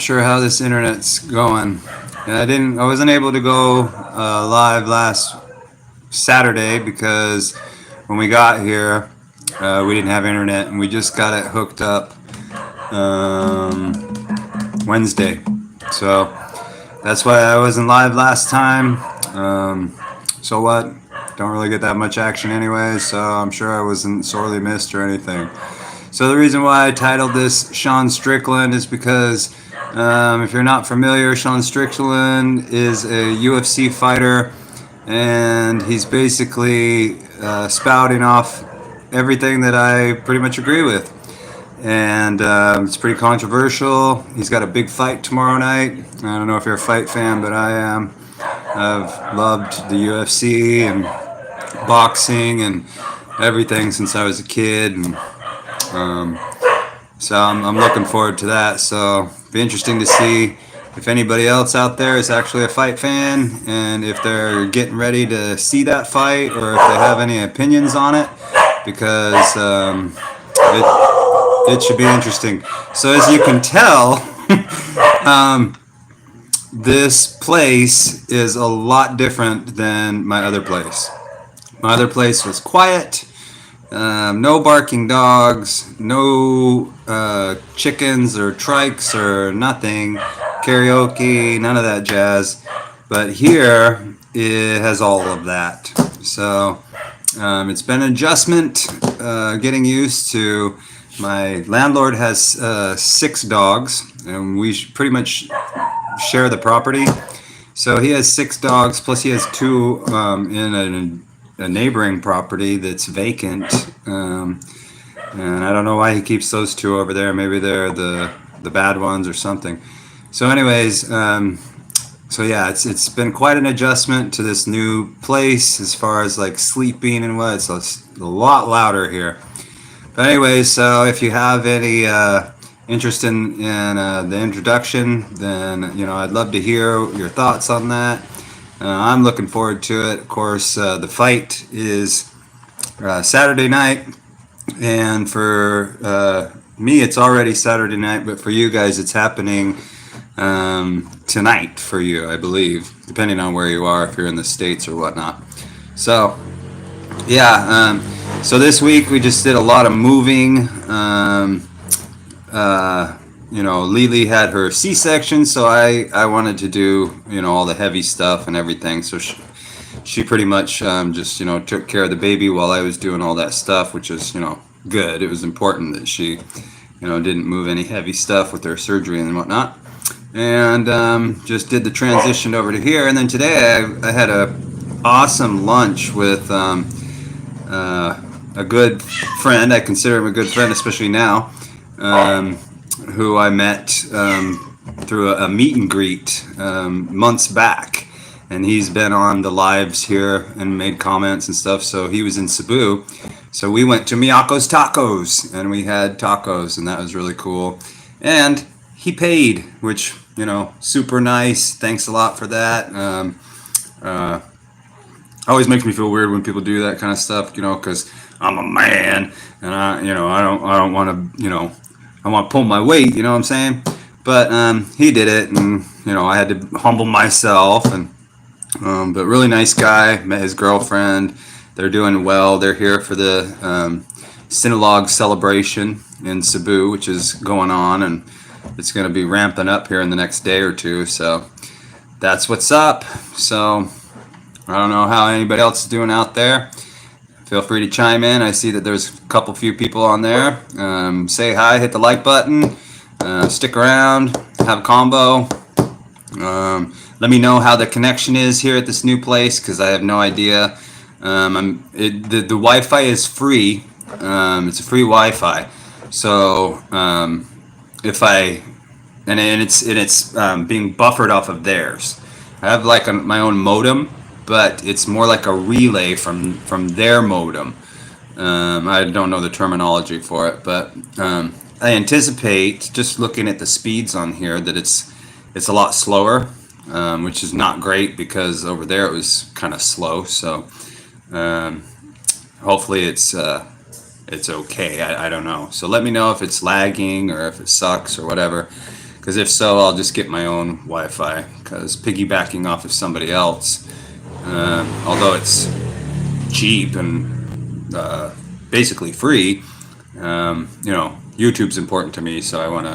sure how this internet's going. I wasn't able to go live last Saturday because when we got here, we didn't have internet, and we just got it hooked up um, Wednesday. So that's why I wasn't live last time. So what? Don't really get that much action anyway, so I'm sure I wasn't sorely missed or anything. So the reason why I titled this Sean Strickland is because if you're not familiar, Sean Strickland is a UFC fighter, and he's basically spouting off everything that I pretty much agree with. And it's pretty controversial. He's got a big fight tomorrow night. I don't know if you're a fight fan, but I am. I've loved the UFC and boxing and everything since I was a kid, and so I'm looking forward to that. So it'll be interesting to see if anybody else out there is actually a fight fan, and if they're getting ready to see that fight, or if they have any opinions on it, because it should be interesting. So as you can tell, this place is a lot different than my other place. My other place was quiet, no barking dogs, no chickens or trikes or nothing, karaoke, none of that jazz. But here it has all of that. So it's been an adjustment, getting used to. My landlord has 6 dogs, and we pretty much share the property. So he has 6 dogs, plus he has 2 in a neighboring property that's vacant. And I don't know why he keeps those 2 over there. Maybe they're the bad ones or something. So anyways, so yeah, it's been quite an adjustment to this new place as far as like sleeping and what. It's a lot louder here. But anyways, so if you have any interest in the introduction, then I'd love to hear your thoughts on that. I'm looking forward to it. Of course, the fight is Saturday night, and for me, it's already Saturday night, but for you guys, it's happening tonight for you, I believe, depending on where you are, if you're in the States or whatnot. So, yeah. So this week we just did a lot of moving. Lily had her C-section, so I wanted to do all the heavy stuff and everything. So she pretty much just took care of the baby while I was doing all that stuff, which is good. It was important that she didn't move any heavy stuff with her surgery and whatnot, and just did the transition over to here. And then today I had a awesome lunch with a good friend. I consider him a good friend, especially now, who I met through a meet and greet months back. And he's been on the lives here and made comments and stuff. So he was in Cebu. So we went to Miyako's Tacos, and we had tacos, and that was really cool. And he paid, which, super nice. Thanks a lot for that. Always makes me feel weird when people do that kind of stuff, because I'm a man, and I don't want to, I want to pull my weight, you know what I'm saying? But he did it, and I had to humble myself, and but really nice guy. Met his girlfriend. They're doing well. They're here for the Sinologue celebration in Cebu, which is going on, and it's going to be ramping up here in the next day or two. So that's what's up. So I don't know how anybody else is doing out there. Feel free to chime in. I see that there's a few people on there. Say hi, hit the like button, stick around, have a combo. Let me know how the connection is here at this new place, because I have no idea. The Wi-Fi is free. It's a free Wi-Fi. So it's being buffered off of theirs. I have my own modem, but it's more like a relay from their modem. I don't know the terminology for it, but I anticipate, just looking at the speeds on here, that it's a lot slower, which is not great, because over there it was kind of slow. So hopefully it's okay. I don't know. So let me know if it's lagging or if it sucks or whatever. Because if so, I'll just get my own Wi-Fi. Because piggybacking off of somebody else, although it's cheap and basically free, YouTube's important to me, so I want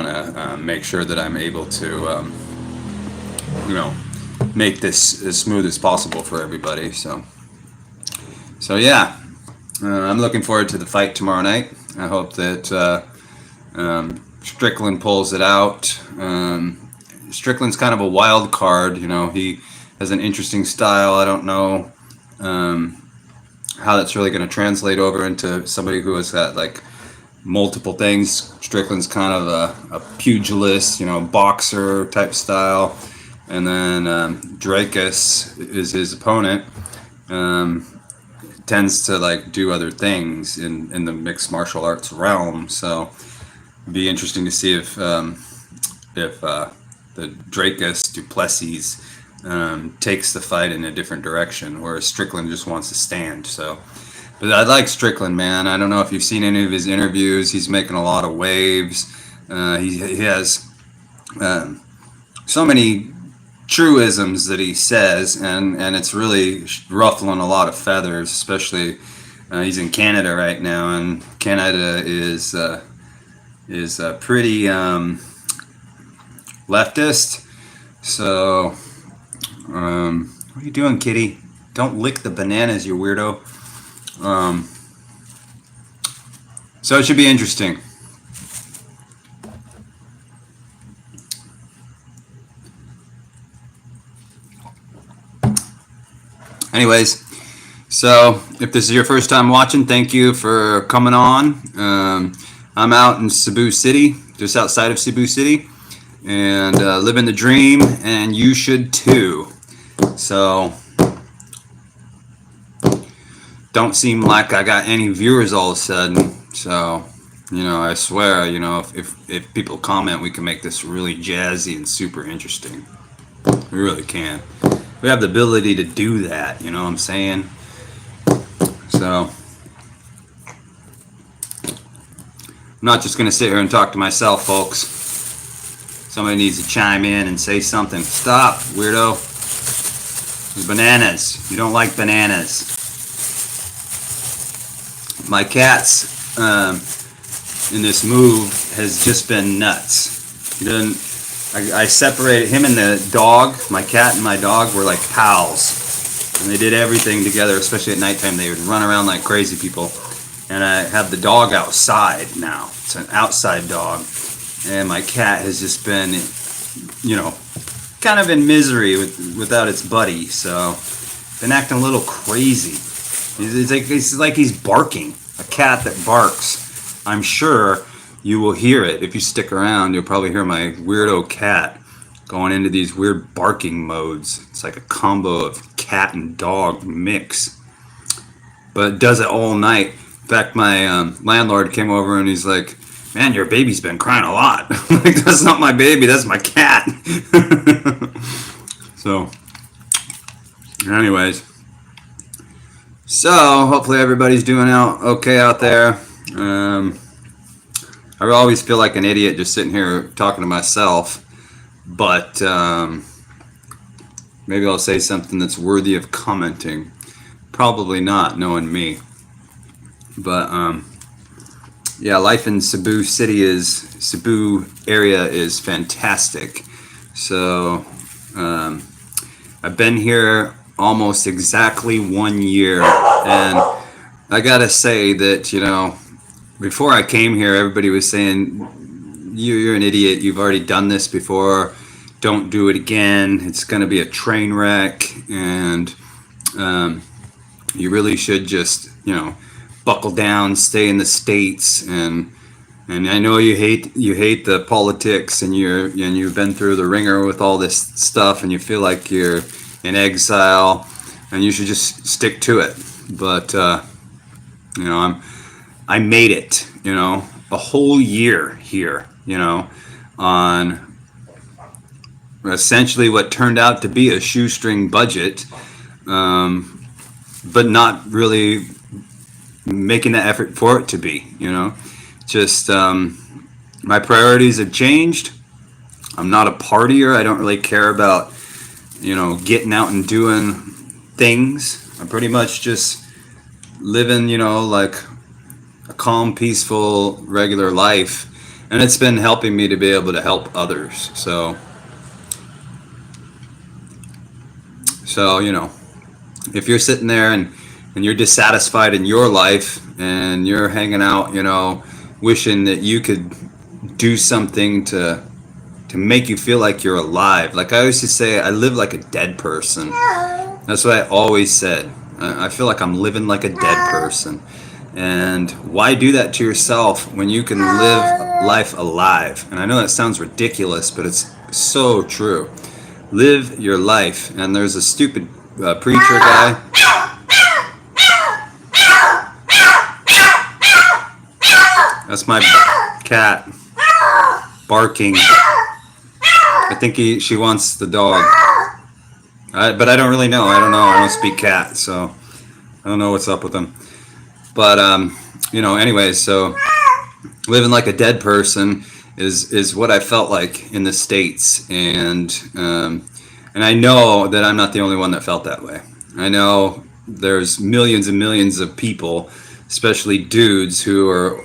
to make sure that I'm able to make this as smooth as possible for everybody. So yeah, I'm looking forward to the fight tomorrow night. I hope that Strickland pulls it out. Strickland's kind of a wild card. He has an interesting style. I don't know how that's really going to translate over into somebody who has got like multiple things. Strickland's kind of a pugilist, boxer type style. And then Dracus is his opponent. Tends to like do other things in the mixed martial arts realm. So it'd be interesting to see if the Dracus Duplessis takes the fight in a different direction, whereas Strickland just wants to stand. But I like Strickland, man. I don't know if you've seen any of his interviews. He's making a lot of waves. He has so many truisms that he says, and it's really ruffling a lot of feathers. Especially, he's in Canada right now, and Canada is pretty leftist. So, what are you doing, kitty? Don't lick the bananas, you weirdo. So it should be interesting. Anyways, so if this is your first time watching, thank you for coming on. I'm out in Cebu City, just outside of Cebu City, and living the dream, and you should too. So don't seem like I got any viewers all of a sudden. So, I swear, if people comment, we can make this really jazzy and super interesting. We really can. We have the ability to do that, you know what I'm saying? So, I'm not just going to sit here and talk to myself, folks. Somebody needs to chime in and say something. Stop, weirdo. There's bananas. You don't like bananas. My cat's in this move has just been nuts. He doesn't. I separated him and the dog. My cat and my dog were like pals, and they did everything together. Especially at nighttime, they would run around like crazy people. And I have the dog outside now. It's an outside dog, and my cat has just been, kind of in misery without its buddy. So, been acting a little crazy. It's like he's barking. A cat that barks. I'm sure you will hear it. If you stick around, you'll probably hear my weirdo cat going into these weird barking modes. It's like a combo of cat and dog mix. But it does it all night. In fact, my landlord came over and he's like, "Man, your baby's been crying a lot." Like, that's not my baby, that's my cat. So, anyways. So, hopefully everybody's doing okay out there. I always feel like an idiot just sitting here talking to myself, but maybe I'll say something that's worthy of commenting. Probably not, knowing me. But yeah, life in Cebu area is fantastic. So I've been here almost exactly 1 year, and I gotta say that, before I came here, everybody was saying, you're an idiot, you've already done this before, don't do it again, it's going to be a train wreck, and you really should just, buckle down, stay in the States, and I know you hate the politics, and you've been through the ringer with all this stuff, and you feel like you're in exile, and you should just stick to it. But I made it, a whole year here, on essentially what turned out to be a shoestring budget, but not really making the effort for it to be, just My priorities have changed. I'm not a partier. I don't really care about, getting out and doing things. I'm pretty much just living, like a calm, peaceful, regular life. And it's been helping me to be able to help others. So, if you're sitting there and you're dissatisfied in your life and you're hanging out, wishing that you could do something to make you feel like you're alive. Like I always used to say, I live like a dead person. That's what I always said. I feel like I'm living like a dead person. And why do that to yourself when you can live life alive? And I know that sounds ridiculous, but it's so true. Live your life. And there's a stupid preacher guy. That's my cat barking. I think she wants the dog. But I don't really know. I don't know. I don't speak cat, so I don't know what's up with them. But anyways, so living like a dead person is what I felt like in the States, and I know that I'm not the only one that felt that way. I know there's millions and millions of people, especially dudes who are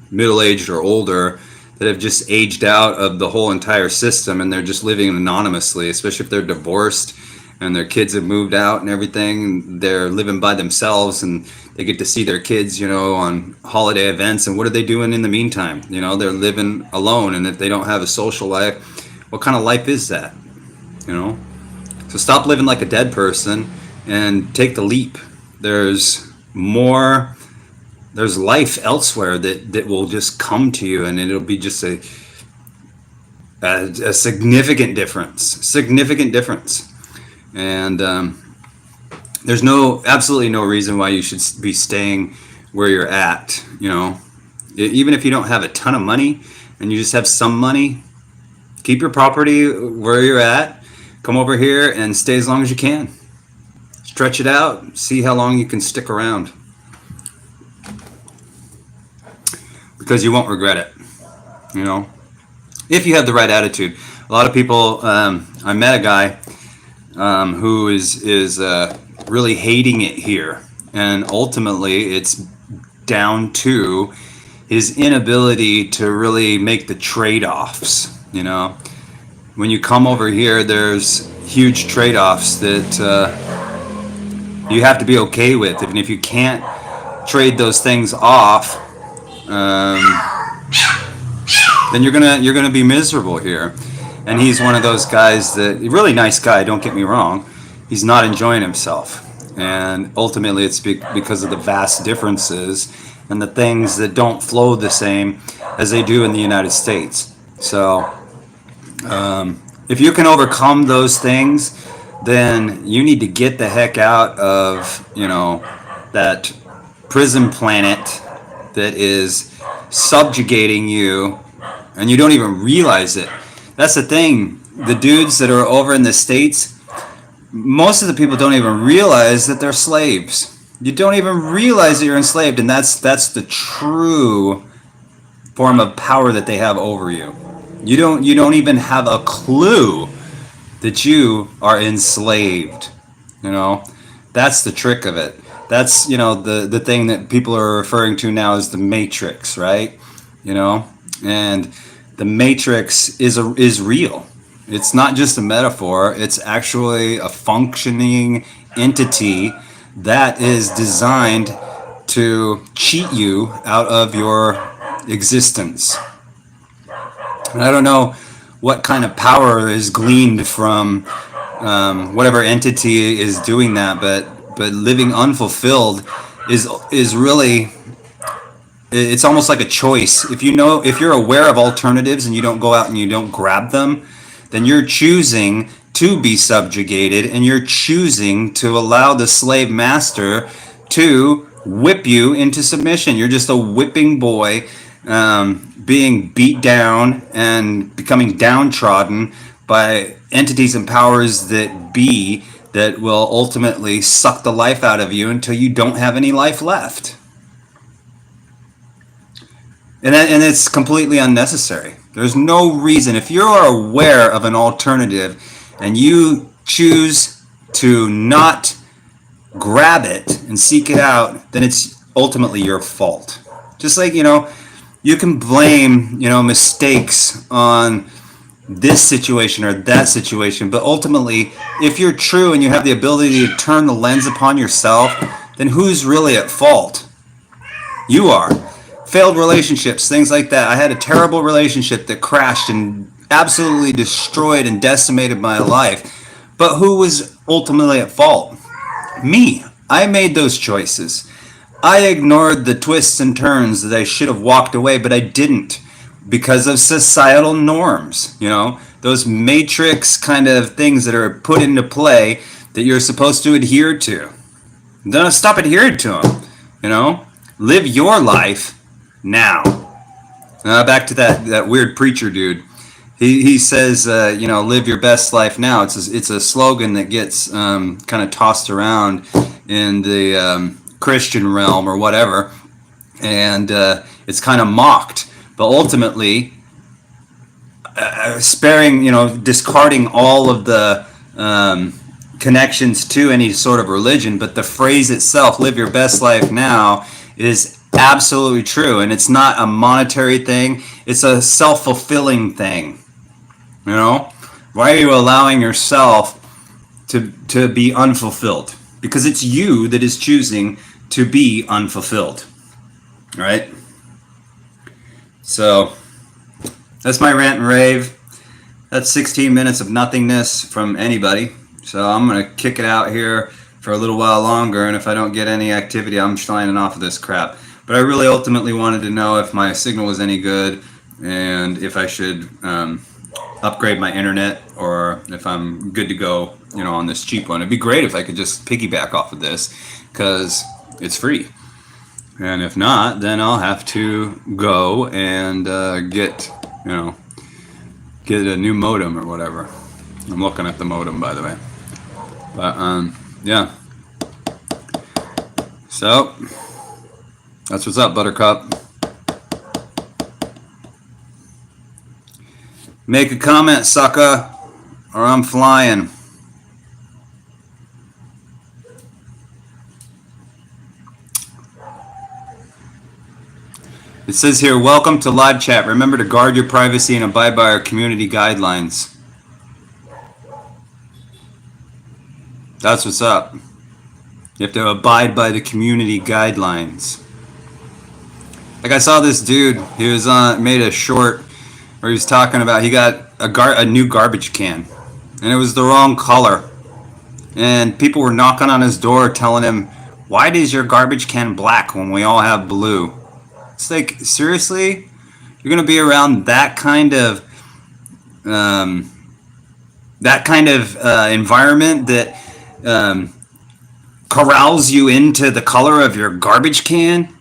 middle-aged or older, that have just aged out of the whole entire system, and they're just living anonymously, especially if they're divorced and their kids have moved out and everything. They're living by themselves, and they get to see their kids, on holiday events. And what are they doing in the meantime? They're living alone. And if they don't have a social life, what kind of life is that? So stop living like a dead person and take the leap. There's life elsewhere that will just come to you, and it'll be just a significant difference. And there's absolutely no reason why you should be staying where you're at. Even if you don't have a ton of money and you just have some money, keep your property where you're at. Come over here and stay as long as you can. Stretch it out. See how long you can stick around. Because you won't regret it, if you have the right attitude. A lot of people, I met a guy who is really hating it here, and ultimately it's down to his inability to really make the trade-offs. When you come over here, there's huge trade-offs that you have to be okay with, and if you can't trade those things off, then you're gonna be miserable here. And he's one of those guys that, really nice guy, don't get me wrong, he's not enjoying himself, and ultimately it's because of the vast differences and the things that don't flow the same as they do in the United States. So if you can overcome those things, then you need to get the heck out of that prison planet that is subjugating you, and you don't even realize it. That's the thing. The dudes that are over in the States, most of the people don't even realize that they're slaves. You don't even realize that you're enslaved, and that's the true form of power that they have over you. You don't even have a clue that you are enslaved. That's the trick of it. That's the thing that people are referring to now as the Matrix, right? And the Matrix is real. It's not just a metaphor. It's actually a functioning entity that is designed to cheat you out of your existence. And I don't know what kind of power is gleaned from whatever entity is doing that, but living unfulfilled is really, it's almost like a choice. If you're aware of alternatives and you don't go out and you don't grab them, then you're choosing to be subjugated, and you're choosing to allow the slave master to whip you into submission. You're just a whipping boy, being beat down and becoming downtrodden by entities and powers that be, that will ultimately suck the life out of you until you don't have any life left. And it's completely unnecessary. There's no reason. If you're aware of an alternative and you choose to not grab it and seek it out, then it's ultimately your fault. Just like, you can blame, mistakes on this situation or that situation, but ultimately, if you're true and you have the ability to turn the lens upon yourself, then who's really at fault? You are. Failed relationships, things like that. I had a terrible relationship that crashed and absolutely destroyed and decimated my life. But who was ultimately at fault? Me. I made those choices. I ignored the twists and turns that I should have walked away, but I didn't because of societal norms, those matrix kind of things that are put into play that you're supposed to adhere to. Don't stop adhering to them, Live your life now. Back to that weird preacher dude. He says, live your best life now. It's a slogan that gets kind of tossed around in the Christian realm or whatever, and it's kind of mocked. But ultimately, discarding all of the connections to any sort of religion, but the phrase itself, live your best life now, is absolutely true. And it's not a monetary thing, it's a self-fulfilling thing. Why are you allowing yourself to be unfulfilled? Because it's you that is choosing to be unfulfilled, right? So that's my rant and rave. That's 16 minutes of nothingness from anybody. So I'm going to kick it out here for a little while longer, and if I don't get any activity, I'm signing off of this crap. But I really ultimately wanted to know if my signal was any good and if I should upgrade my internet or if I'm good to go, on this cheap one. It'd be great if I could just piggyback off of this because it's free. And if not, then I'll have to go and get a new modem or whatever. I'm looking at the modem, by the way. But yeah. So that's what's up, Buttercup. Make a comment, sucker, or I'm flying. It says here, welcome to live chat. Remember to guard your privacy and abide by our community guidelines. That's what's up. You have to abide by the community guidelines. Like I saw this dude, he was made a short where he was talking about he got a new garbage can and it was the wrong color. And people were knocking on his door telling him, why is your garbage can black when we all have blue? It's like, seriously? You're going to be around that kind of environment that corrals you into the color of your garbage can?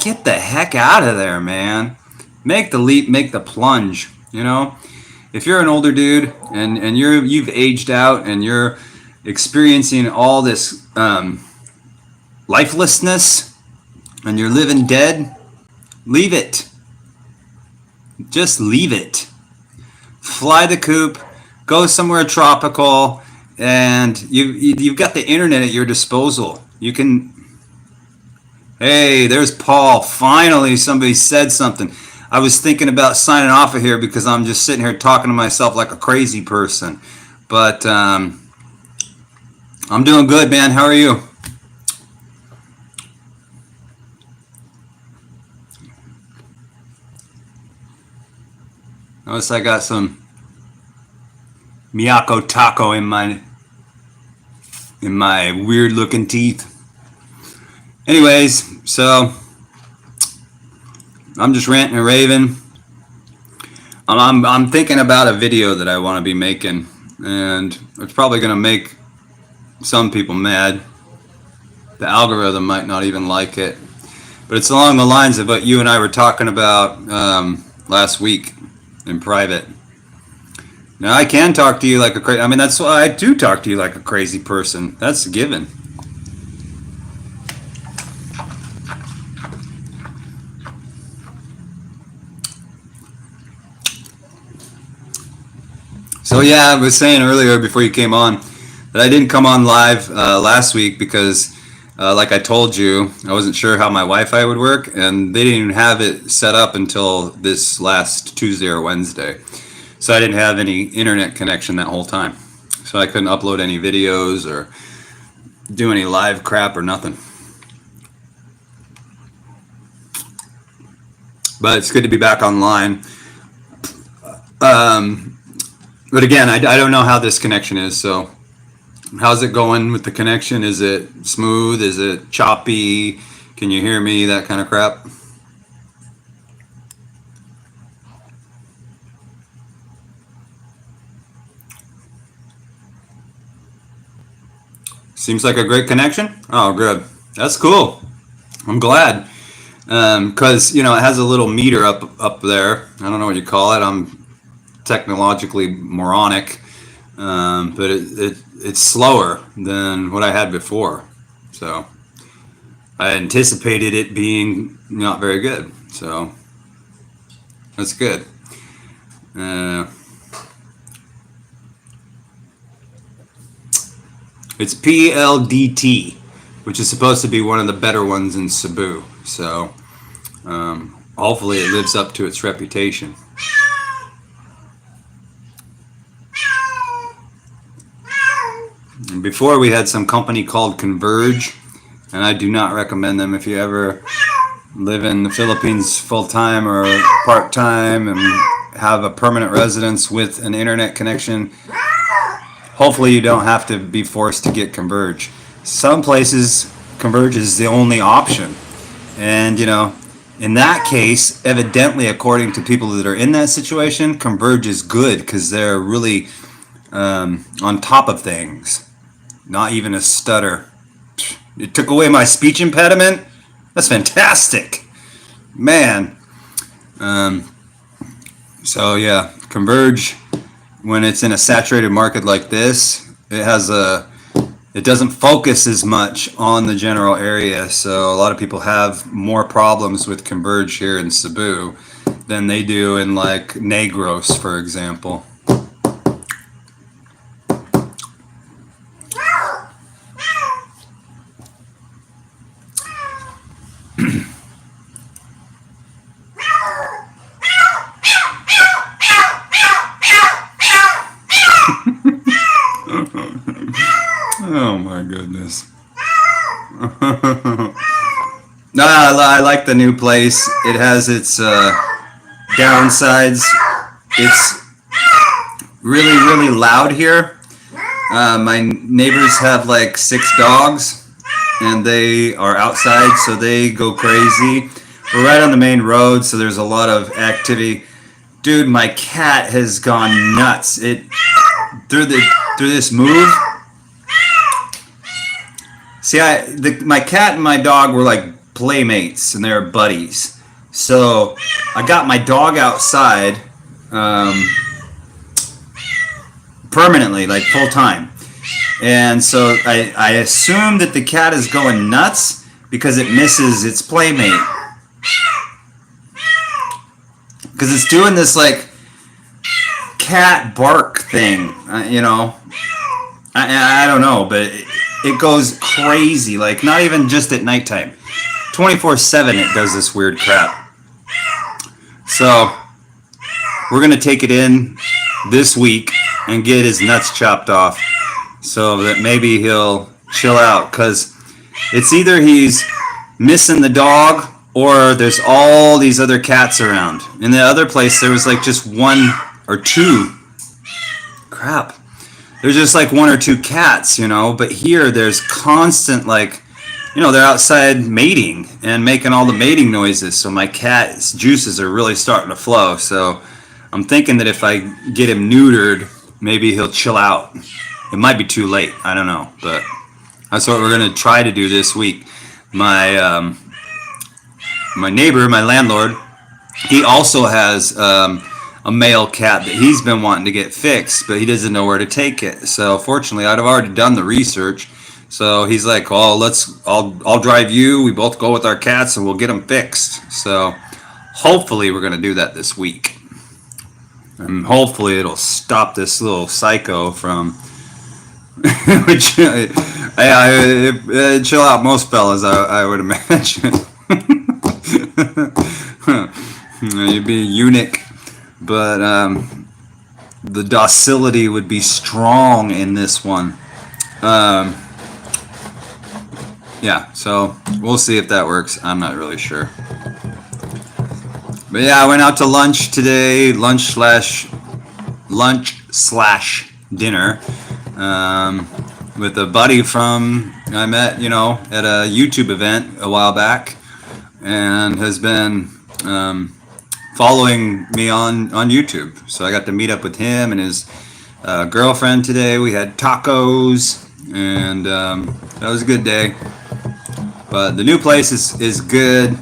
Get the heck out of there, man. Make the leap, make the plunge, If you're an older dude and you've aged out and you're experiencing all this lifelessness and you're living dead, leave it. Just leave it. Fly the coop, go somewhere tropical, and you've got the internet at your disposal. You can. Hey, there's Paul. Finally, somebody said something. I was thinking about signing off of here because I'm just sitting here talking to myself like a crazy person. But I'm doing good, man. How are you? Notice I got some Miyako taco in my weird looking teeth. Anyways, so I'm just ranting and raving. I'm thinking about a video that I want to be making, and it's probably going to make some people mad. The algorithm might not even like it, but it's along the lines of what you and I were talking about last week in private. Now I can talk to you like a crazy. I mean, that's why I do talk to you like a crazy person. That's a given. So yeah, I was saying earlier before you came on that I didn't come on live last week because, like I told you, I wasn't sure how my Wi-Fi would work, and they didn't even have it set up until this last Tuesday or Wednesday. So I didn't have any internet connection that whole time. So I couldn't upload any videos or do any live crap or nothing. But it's good to be back online. But again, I don't know how this connection is. So how's it going with the connection? Is it smooth? Is it choppy? Can you hear me? That kind of crap. Seems like a great connection. Oh, good. That's cool. I'm glad. Because you know it has a little meter up there. I don't know what you call it. I'm technologically moronic, but it's slower than what I had before. So I anticipated it being not very good. So that's good. It's PLDT, which is supposed to be one of the better ones in Cebu. So hopefully it lives up to its reputation. And before we had some company called Converge, and I do not recommend them if you ever live in the Philippines full-time or part-time and have a permanent residence with an internet connection. Hopefully you don't have to be forced to get Converge. Some places Converge is the only option. And you know, in that case, evidently according to people that are in that situation, Converge is good because they're really on top of things. Not even a stutter. It took away my speech impediment. That's fantastic. Man. So yeah, Converge, when it's in a saturated market like this, it doesn't focus as much on the general area. So a lot of people have more problems with Converge here in Cebu than they do in like Negros, for example. Oh my goodness. No, I like the new place. It has its downsides. It's really, really loud here. My neighbors have like 6 dogs and they are outside, so they go crazy. We're right on the main road, so there's a lot of activity. Dude, my cat has gone nuts. Through this move. See, my cat and my dog were like playmates, and they were buddies. So I got my dog outside permanently, like full time. And so I assume that the cat is going nuts because it misses its playmate. Because it's doing this like cat bark thing, you know. I don't know, but it goes crazy, like not even just at nighttime. 24/7 it does this weird crap. So we're going to take it in this week and get his nuts chopped off so that maybe he'll chill out, because it's either he's missing the dog or there's all these other cats around. In the other place there was like just 1 or 2. Crap. There's just like 1 or 2 cats, you know, but here there's constant, like, you know, they're outside mating and making all the mating noises. So my cat's juices are really starting to flow. So I'm thinking that if I get him neutered, maybe he'll chill out. It might be too late. I don't know, but that's what we're going to try to do this week. My neighbor, my landlord, he also has a male cat that he's been wanting to get fixed, but he doesn't know where to take it. So fortunately, I'd have already done the research. So he's like, "Well, I'll drive you. We both go with our cats, and we'll get them fixed." So hopefully, we're going to do that this week. And hopefully it'll stop this little psycho from which chill out most fellas, I would imagine. You'd be a eunuch, but the docility would be strong in this one. Yeah, so we'll see if that works. I'm not really sure. But yeah, I went out to lunch today, lunch slash dinner, with a buddy from I met, at a YouTube event a while back, and has been following me on YouTube. So I got to meet up with him and his girlfriend today. We had tacos, and that was a good day. But the new place is good,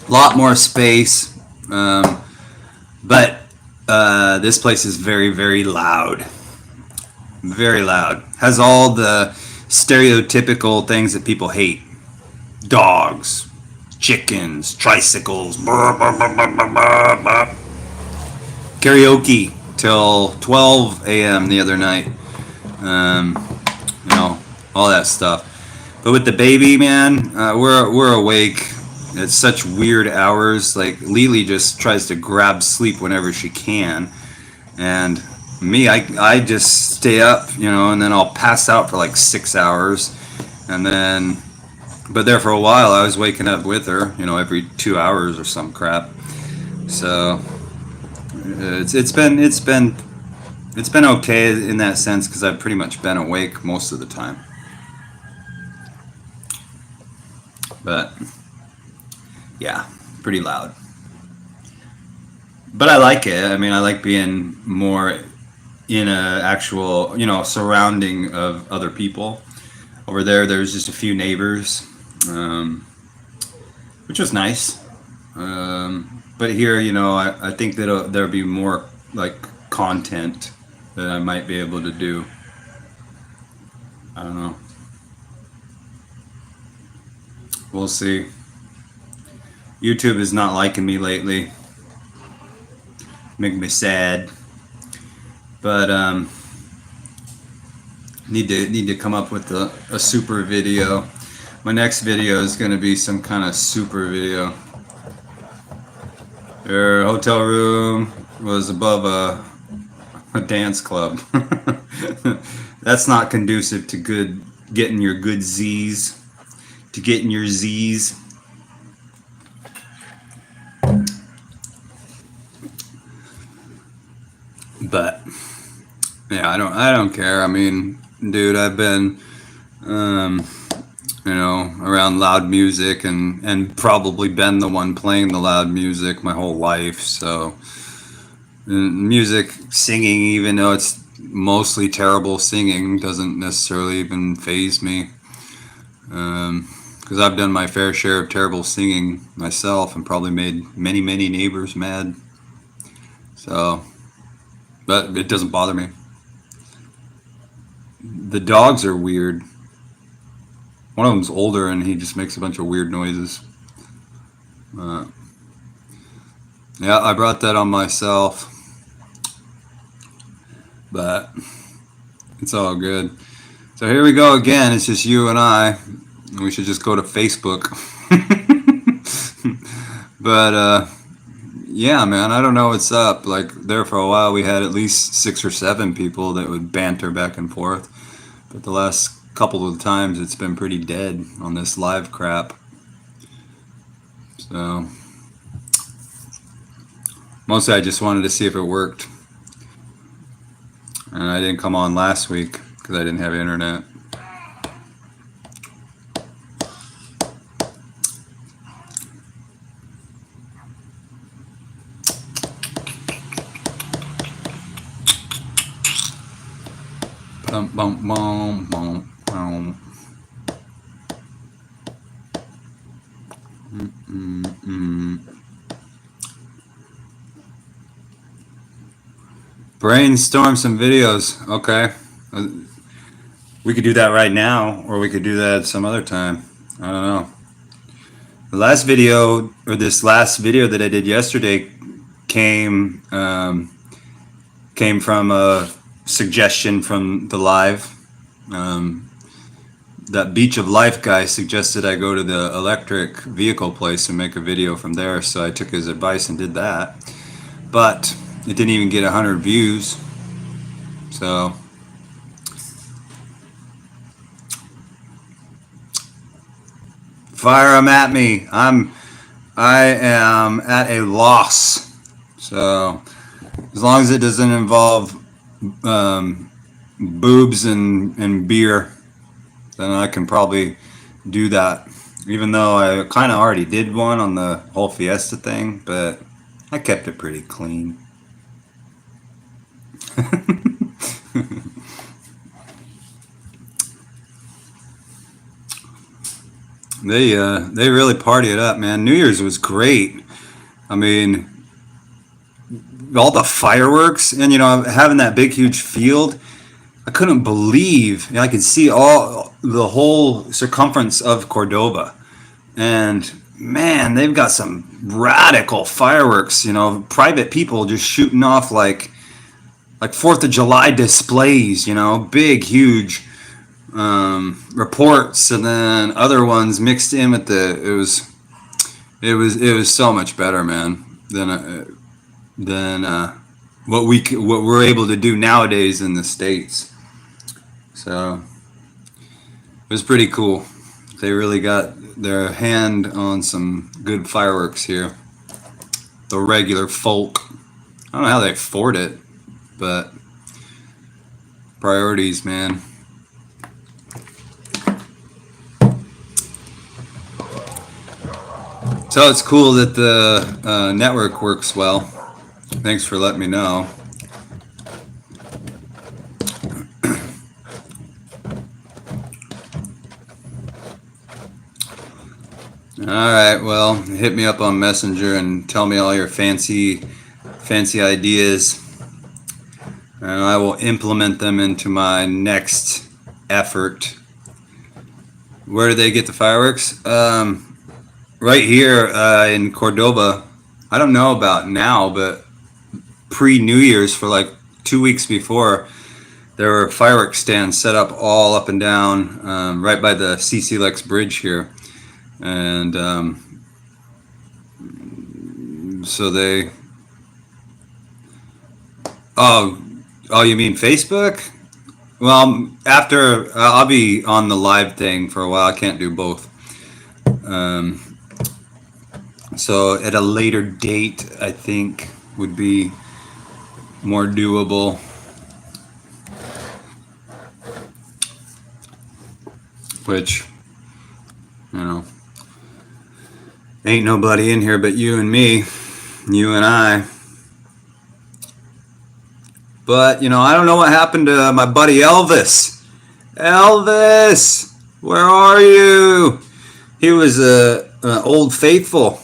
a lot more space, but this place is very, very loud. Very loud. Has all the stereotypical things that people hate. Dogs, chickens, tricycles, karaoke till 12 a.m. the other night. All that stuff. But with the baby, man, we're awake at such weird hours. Like Lily just tries to grab sleep whenever she can, and me, I just stay up, and then I'll pass out for like 6 hours, and then, but there for a while I was waking up with her, every 2 hours or some crap. So it's been okay in that sense because I've pretty much been awake most of the time. But yeah, pretty loud. But I like it. I mean, I like being more in a actual, surrounding of other people. Over there's just a few neighbors, which was nice. But here, I think that there'll be more like content that I might be able to do. I don't know. We'll see. YouTube is not liking me lately. Making me sad. But need to come up with a super video. My next video is going to be some kind of super video. Their hotel room was above a dance club. That's not conducive to getting your good Z's. To getting your Z's. But yeah, I don't care. I mean, dude, I've been around loud music and probably been the one playing the loud music my whole life. So music, singing, even though it's mostly terrible singing, doesn't necessarily even faze me. Because I've done my fair share of terrible singing myself and probably made many, many neighbors mad. So, but it doesn't bother me. The dogs are weird. One of them's older and he just makes a bunch of weird noises. Yeah, I brought that on myself. But it's all good. So here we go again. It's just you and I. We should just go to Facebook. But yeah, man, I don't know what's up. Like there for a while we had at least 6 or 7 people that would banter back and forth. But the last couple of times it's been pretty dead on this live crap. So mostly I just wanted to see if it worked. And I didn't come on last week because I didn't have internet. Bum, bum, bum, bum, bum. Brainstorm some videos. Okay. We could do that right now, or we could do that some other time. I don't know. The last video, or this last video that I did yesterday, came came from a suggestion from the live. That Beach of Life guy suggested I go to the electric vehicle place and make a video from there, so I took his advice and did that. But it didn't even get 100 views. So fire them at me. I am at a loss. So as long as it doesn't involve boobs and beer, then I can probably do that. Even though I kind of already did one on the whole Fiesta thing, but I kept it pretty clean. They really party it up, man. New Year's was great. I mean, all the fireworks, and having that big huge field, I couldn't believe I could see all the whole circumference of Cordova. And man, they've got some radical fireworks, private people just shooting off like 4th of July displays, big huge reports, and then other ones mixed in with it was so much better, man, than what we're able to do nowadays in the States. So it was pretty cool. They really got their hand on some good fireworks here. The regular folk, I don't know how they afford it, but priorities, man. So it's cool that the network works well. Thanks for letting me know. All right, well, hit me up on Messenger and tell me all your fancy ideas, and I will implement them into my next effort. Where do they get the fireworks? Right here in Cordova. I don't know about now, but pre-New Year's, for like 2 weeks before, there were fireworks stands set up all up and down right by the CC Lex Bridge here. And so they... Oh, you mean Facebook? Well, after I'll be on the live thing for a while. I can't do both. So at a later date, I think would be more doable. Which, ain't nobody in here but you and me, you and I. But, I don't know what happened to my buddy Elvis. Elvis, where are you? He was an old faithful.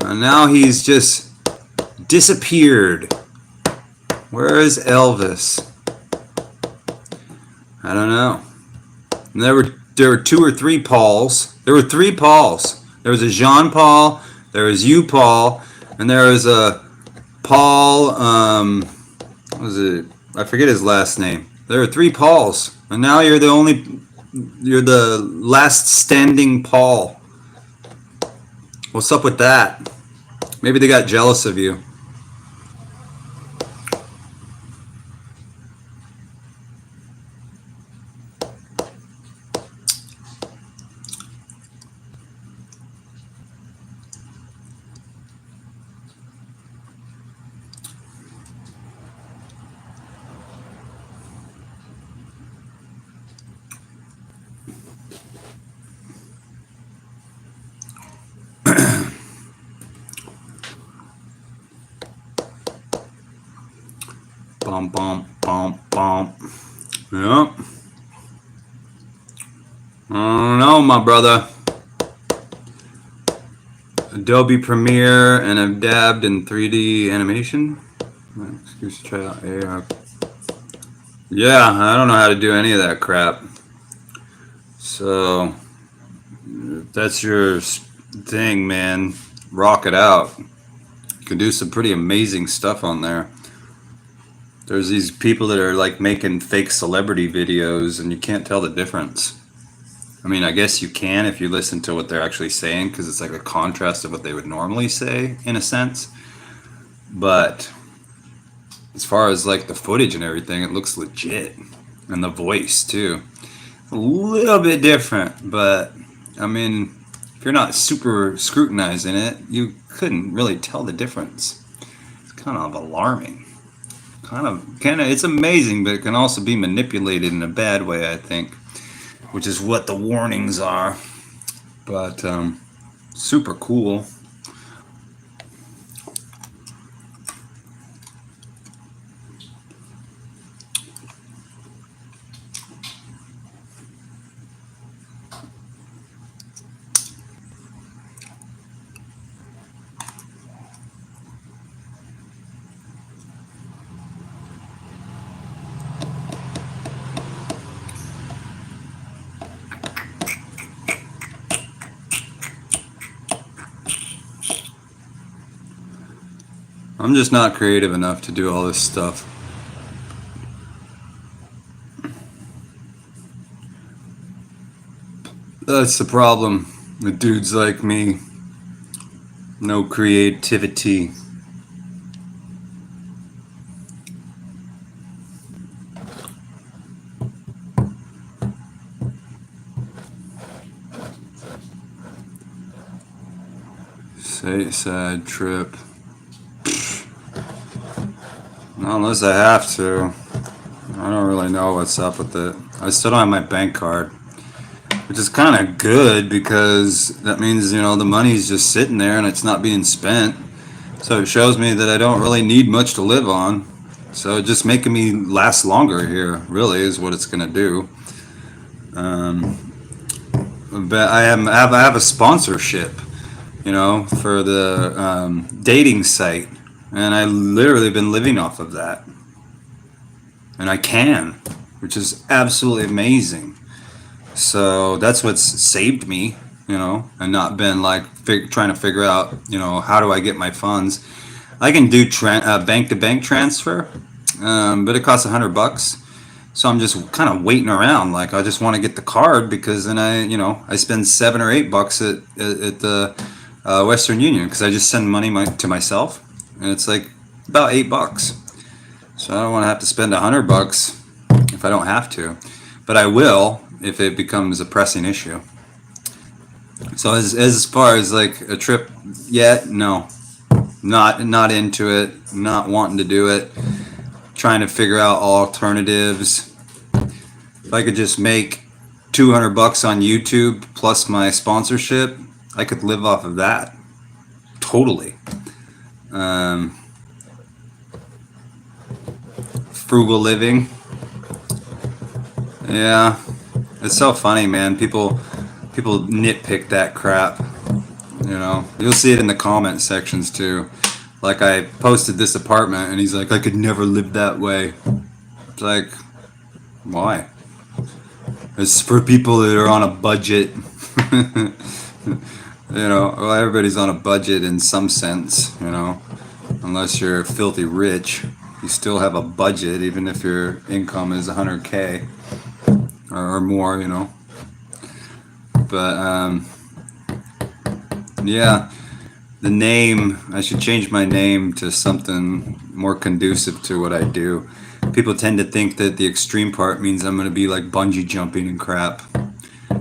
And now he's just disappeared. Where is Elvis? I don't know. And there were 2 or 3 Pauls. There were 3 Pauls. There was a Jean Paul, there was you Paul, and there was a Paul, what was it? I forget his last name. There were 3 Pauls, and now you're the last standing Paul. What's up with that? Maybe they got jealous of you. Bum, bum, bum, bum. Yep. I don't know, my brother. Adobe Premiere, and I've dabbed in 3D animation. Excuse me, try out AR. Yeah, I don't know how to do any of that crap. So, if that's your thing, man, rock it out. You can do some pretty amazing stuff on there. There's these people that are like making fake celebrity videos, and you can't tell the difference. I mean, I guess you can if you listen to what they're actually saying, because it's like a contrast of what they would normally say, in a sense. But as far as like the footage and everything, it looks legit. And the voice, too. A little bit different, but I mean, if you're not super scrutinizing it, you couldn't really tell the difference. It's kind of alarming. It's amazing, but it can also be manipulated in a bad way, I think, which is what the warnings are. But super cool. I'm just not creative enough to do all this stuff. That's the problem with dudes like me. No creativity. Say sad trip. Not unless I have to. I don't really know what's up with it. I still don't have my bank card, which is kind of good because that means, the money's just sitting there and it's not being spent. So it shows me that I don't really need much to live on. So just making me last longer here really is what it's going to do. But I have a sponsorship, for the dating site. And I literally been living off of that. And I can, which is absolutely amazing. So that's what's saved me, and not been like trying to figure out, how do I get my funds. I can do bank to bank transfer, but it costs $100. So I'm just kind of waiting around. Like, I just want to get the card because then I spend $7 or $8 at the Western Union because I just send money to myself. And it's like about $8. So I don't want to have to spend $100 if I don't have to, but I will if it becomes a pressing issue. So as far as like a trip yet, no, not into it, not wanting to do it, trying to figure out alternatives. If I could just make $200 on YouTube plus my sponsorship, I could live off of that totally. Frugal living. Yeah, it's so funny, man. People nitpick that crap. You'll see it in the comment sections too. Like, I posted this apartment and he's like, I could never live that way. It's like, why? It's for people that are on a budget. Well, everybody's on a budget in some sense, unless you're filthy rich. You still have a budget, even if your income is $100K or more, But, yeah, the name, I should change my name to something more conducive to what I do. People tend to think that the extreme part means I'm going to be like bungee jumping and crap.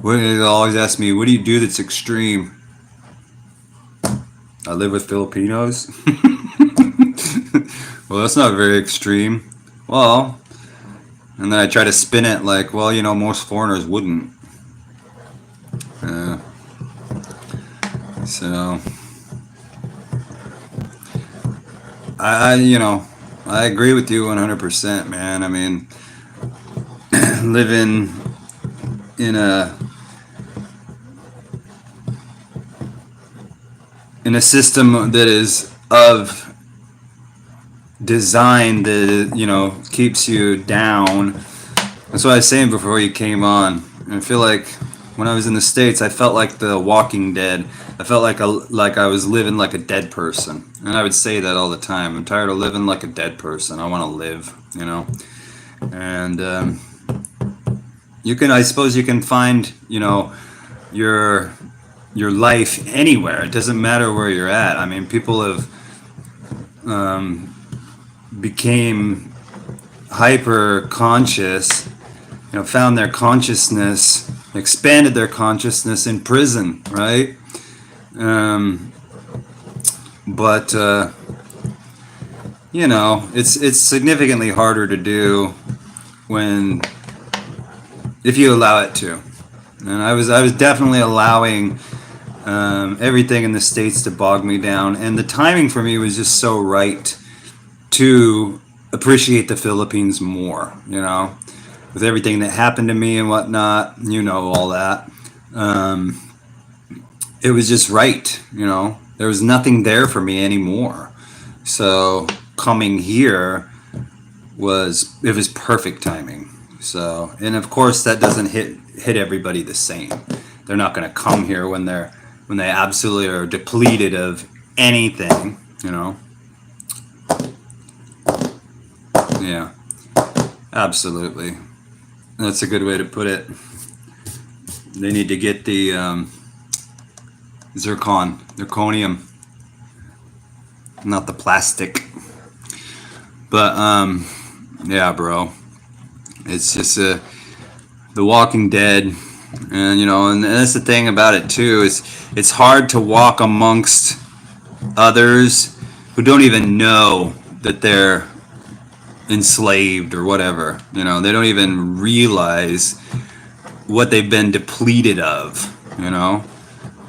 They always ask me, what do you do that's extreme? I live with Filipinos. Well, that's not very extreme. Well, and then I try to spin it like, well, most foreigners wouldn't. So I agree with you 100%, man. I mean, living in a system that is of design that keeps you down. That's what I was saying before you came on. I feel like when I was in the States, I felt like the Walking Dead. I felt like I was living like a dead person, and I would say that all the time. I'm tired of living like a dead person. I want to live, you know. And you can, I suppose, you can find, you know, your your life anywhere. It doesn't matter where you're at. I mean, people have became hyper conscious, you know, found their consciousness, expanded their consciousness in prison, right? Um, but you know, it's significantly harder to do when if you allow it to. And I was definitely allowing everything in the States to bog me down, and the timing for me was just so right to appreciate the Philippines more, you know, with everything that happened to me and whatnot, you know, all that. Um, it was just right, you know, there was nothing there for me anymore. So coming here it was perfect timing. So, and of course that doesn't hit everybody the same. They're not going to come here when they absolutely are depleted of anything, you know. Yeah, absolutely. That's a good way to put it. They need to get the zirconium, not the plastic. But yeah, bro, it's just The Walking Dead, and you know, and that's the thing about it too, is it's hard to walk amongst others who don't even know that they're enslaved or whatever. You know, they don't even realize what they've been depleted of. You know,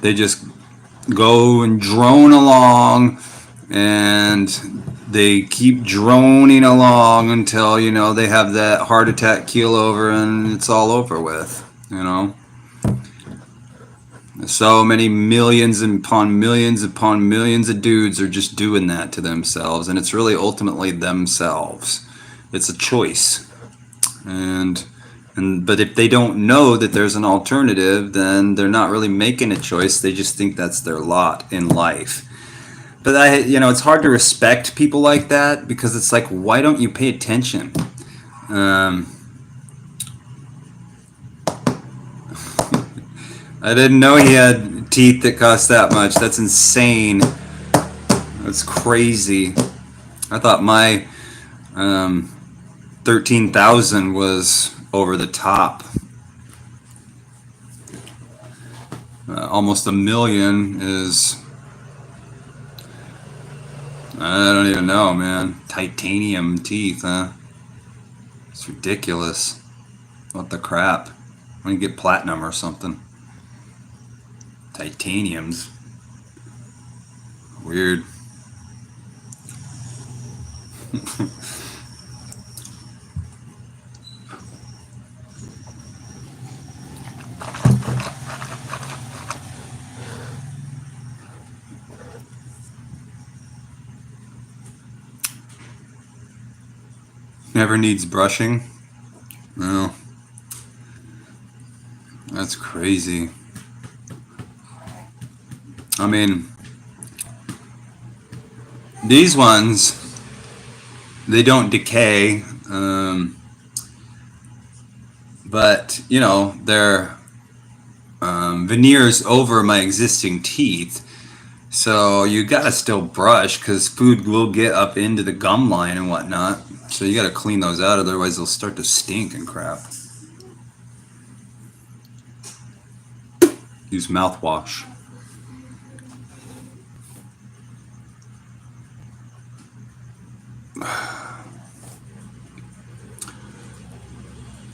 they just go and drone along, and they keep droning along until, you know, they have that heart attack keel over and it's all over with, you know. So many millions upon millions of dudes are just doing that to themselves, and it's really ultimately themselves. It's a choice. And but if they don't know that there's an alternative, then they're not really making a choice. They just think that's their lot in life. But you know, it's hard to respect people like that, because it's like, why don't you pay attention? Um, I didn't know he had teeth that cost that much. That's insane. That's crazy. I thought my 13,000 was over the top. Almost a million is, I don't even know, man. Titanium teeth, huh? It's ridiculous. What the crap? When you get platinum or something. Titaniums. Weird. Never needs brushing. No. That's crazy. I mean, these ones, they don't decay, but you know, they're veneers over my existing teeth, so you gotta still brush, because food will get up into the gum line and whatnot, so you gotta clean those out, otherwise they'll start to stink and crap. Use mouthwash.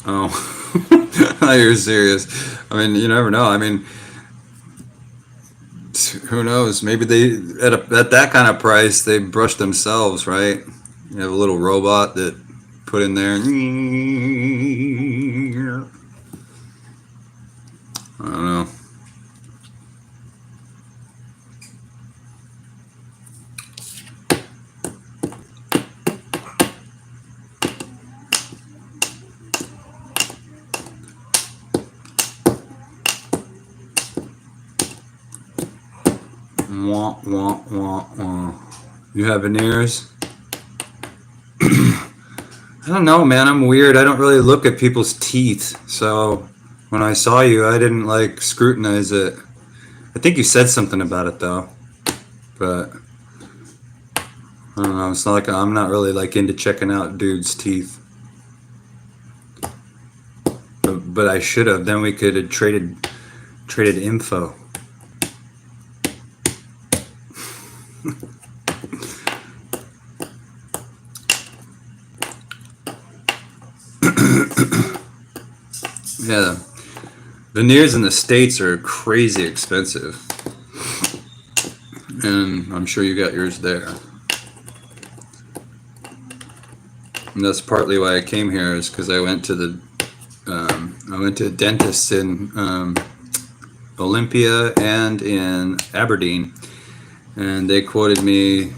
Oh, you're serious. I mean, you never know. I mean, who knows? Maybe they at that kind of price they brush themselves, right? You have a little robot that put in there. I don't know. Wah, wah, wah, wah. You have veneers? I don't know, man. I'm weird. I don't really look at people's teeth. So when I saw you, I didn't like scrutinize it. I think you said something about it though. But I don't know. It's not like I'm not really like into checking out dudes' teeth. But I should have. Then we could have traded info. Yeah, veneers in the States are crazy expensive, and I'm sure you got yours there. And that's partly why I came here, is because I went to a dentist in Olympia and in Aberdeen, and they quoted me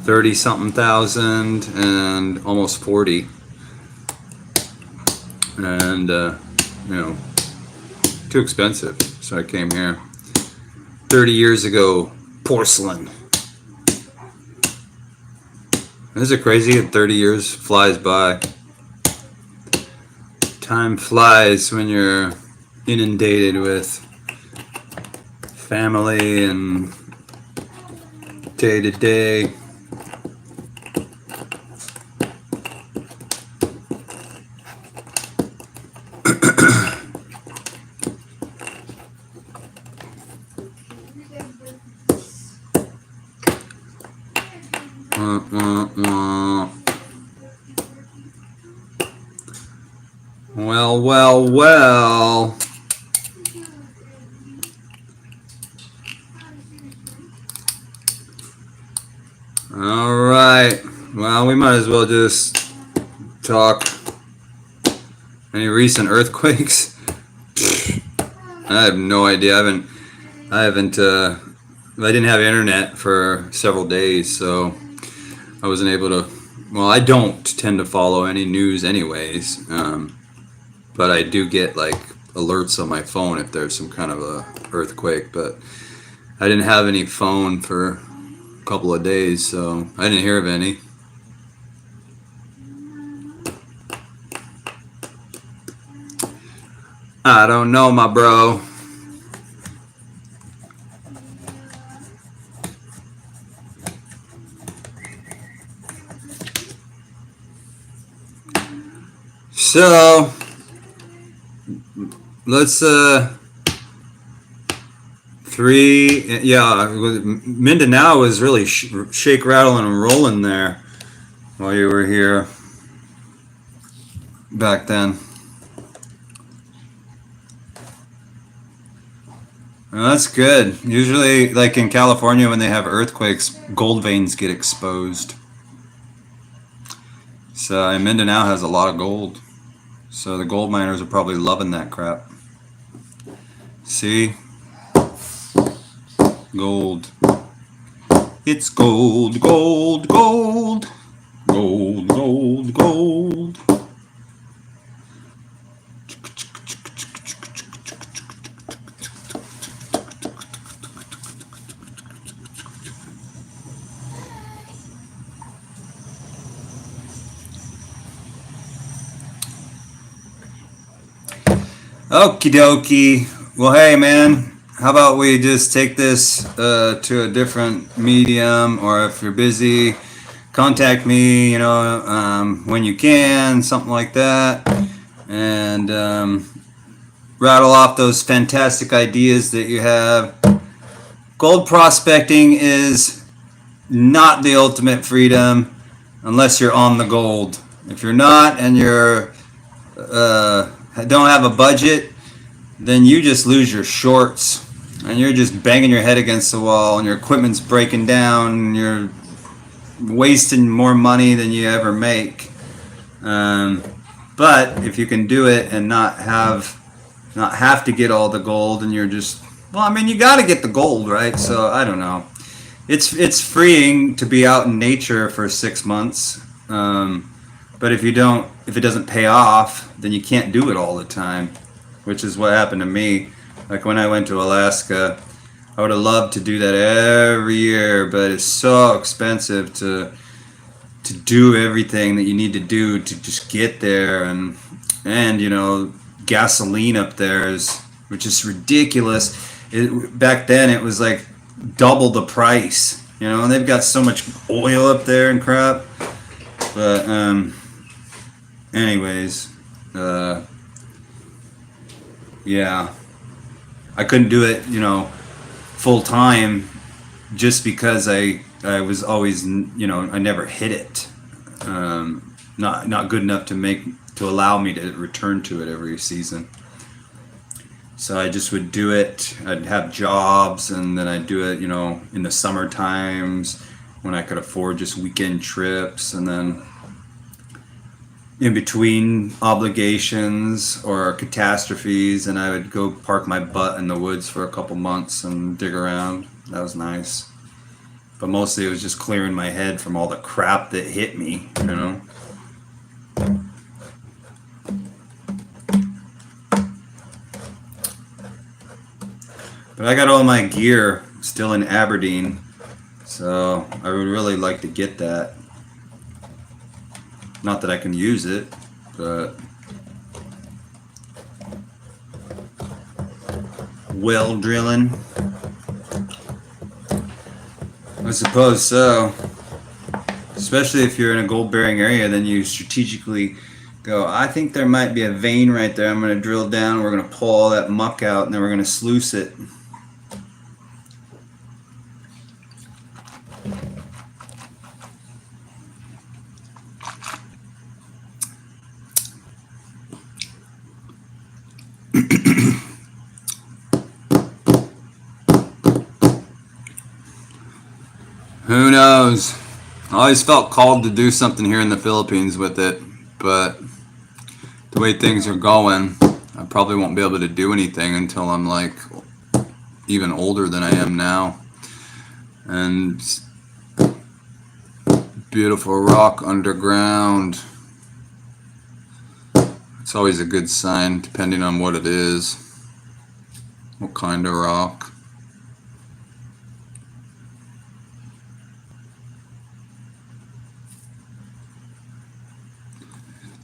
30 something thousand and almost 40. And too expensive, so I came here. 30 years ago, porcelain. Isn't it crazy? 30 years flies by. Time flies when you're inundated with family and day to day. Well. All right. Well, we might as well just talk. Any recent earthquakes? I have no idea. I didn't have internet for several days, so I wasn't able to. Well, I don't tend to follow any news, anyways. But I do get like alerts on my phone if there's some kind of a earthquake. But I didn't have any phone for a couple of days, so I didn't hear of any. I don't know, my bro. So let's Mindanao was really shake, rattle, and rolling there while you were here back then. Well, that's good. Usually, like in California, when they have earthquakes, gold veins get exposed. So Mindanao has a lot of gold. So the gold miners are probably loving that crap. See? Gold. It's gold, gold, gold. Gold, gold, gold. Okie dokie. Well, hey, man. How about we just take this to a different medium, or if you're busy, contact me, when you can, something like that, and rattle off those fantastic ideas that you have. Gold prospecting is not the ultimate freedom unless you're on the gold. If you're not and you're don't have a budget, then you just lose your shorts and you're just banging your head against the wall and your equipment's breaking down and you're wasting more money than you ever make. But if you can do it and not have to get all the gold, and you're just, you got to get the gold, right? So I don't know. It's freeing to be out in nature for 6 months. But if it doesn't pay off, then you can't do it all the time, which is what happened to me. Like when I went to Alaska, I would have loved to do that every year, but it's so expensive to do everything that you need to do to just get there, and you know, gasoline up there is, which is ridiculous. Back then it was like double the price, you know, and they've got so much oil up there and crap. But anyways, yeah, I couldn't do it, you know, full time, just because I was always, you know, I never hit it. Not good enough to allow me to return to it every season. So I just would do it. I'd have jobs, and then I'd do it, you know, in the summer times when I could afford just weekend trips, and then in between obligations or catastrophes, and I would go park my butt in the woods for a couple months and dig around. That was nice. But mostly it was just clearing my head from all the crap that hit me, you know. But I got all my gear still in Aberdeen, so I would really like to get that. Not that I can use it, but well drilling, I suppose so. Especially if you're in a gold bearing area, then you strategically go, I think there might be a vein right there. I'm going to drill down, we're going to pull all that muck out, and then we're going to sluice it. Who knows? I always felt called to do something here in the Philippines with it, but the way things are going, I probably won't be able to do anything until I'm like even older than I am now. And beautiful rock underground. It's always a good sign, depending on what it is, what kind of rock.